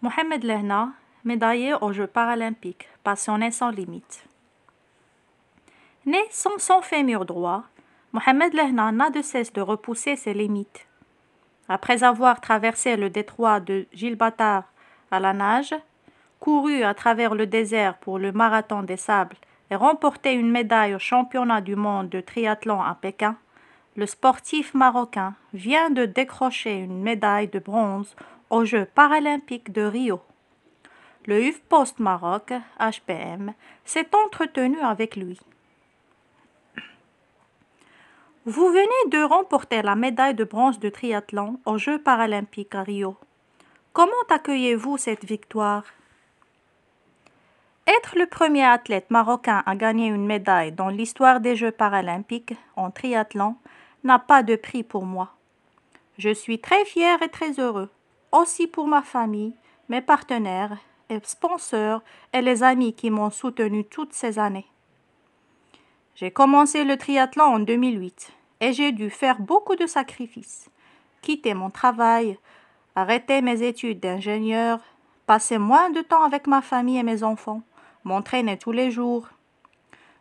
Mohamed Lehna, médaillé aux Jeux paralympiques, passionné sans limite. Né sans son fémur droit, Mohamed Lehna n'a de cesse de repousser ses limites. Après avoir traversé le détroit de Gibraltar à la nage, couru à travers le désert pour le marathon des sables et remporté une médaille au championnat du monde de triathlon à Pékin, le sportif marocain vient de décrocher une médaille de bronze aux Jeux paralympiques de Rio. Le HuffPost Maroc, HPM, s'est entretenu avec lui. Vous venez de remporter la médaille de bronze de triathlon aux Jeux paralympiques à Rio. Comment accueillez-vous cette victoire? Être le premier athlète marocain à gagner une médaille dans l'histoire des Jeux paralympiques en triathlon n'a pas de prix pour moi. Je suis très fier et très heureux, aussi pour ma famille, mes partenaires et sponsors et les amis qui m'ont soutenu toutes ces années. J'ai commencé le triathlon en 2008 et j'ai dû faire beaucoup de sacrifices, quitter mon travail, arrêter mes études d'ingénieur, passer moins de temps avec ma famille et mes enfants, m'entraîner tous les jours.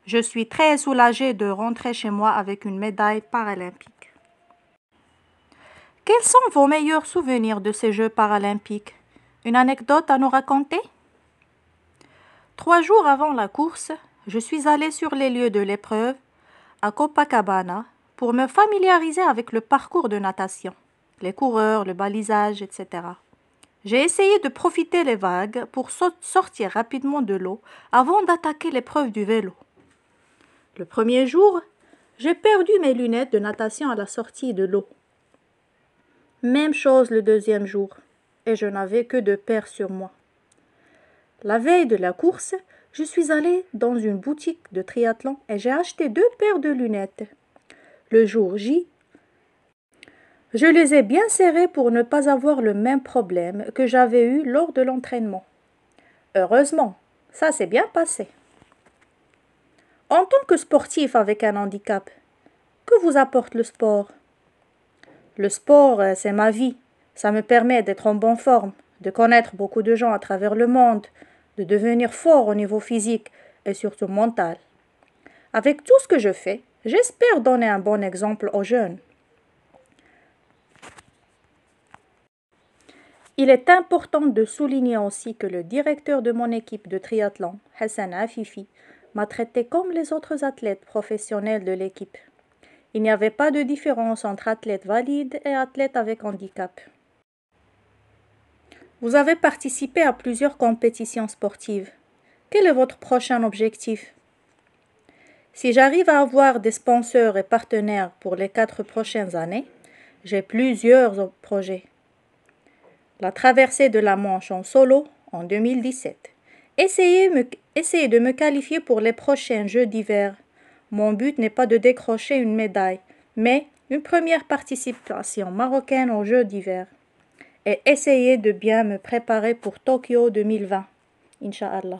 Je suis très soulagée de rentrer chez moi avec une médaille paralympique. Quels sont vos meilleurs souvenirs de ces Jeux paralympiques? Une anecdote à nous raconter? 3 jours avant la course, je suis allée sur les lieux de l'épreuve, à Copacabana, pour me familiariser avec le parcours de natation, les coureurs, le balisage, etc. J'ai essayé de profiter des vagues pour sortir rapidement de l'eau avant d'attaquer l'épreuve du vélo. Le premier jour, j'ai perdu mes lunettes de natation à la sortie de l'eau. Même chose le deuxième jour, et je n'avais que 2 paires sur moi. La veille de la course, je suis allée dans une boutique de triathlon et j'ai acheté 2 paires de lunettes. Le jour J, je les ai bien serrées pour ne pas avoir le même problème que j'avais eu lors de l'entraînement. Heureusement, ça s'est bien passé. En tant que sportif avec un handicap, que vous apporte le sport? Le sport, c'est ma vie. Ça me permet d'être en bonne forme, de connaître beaucoup de gens à travers le monde, de devenir fort au niveau physique et surtout mental. Avec tout ce que je fais, j'espère donner un bon exemple aux jeunes. Il est important de souligner aussi que le directeur de mon équipe de triathlon, Hassan Afifi, m'a traité comme les autres athlètes professionnels de l'équipe. Il n'y avait pas de différence entre athlètes valides et athlètes avec handicap. Vous avez participé à plusieurs compétitions sportives. Quel est votre prochain objectif? Si j'arrive à avoir des sponsors et partenaires pour les 4 prochaines années, j'ai plusieurs projets. La traversée de la Manche en solo en 2017. Essayez de me qualifier pour les prochains Jeux d'hiver. Mon but n'est pas de décrocher une médaille, mais une première participation marocaine aux Jeux d'hiver. Et essayer de bien me préparer pour Tokyo 2020. Inch'Allah.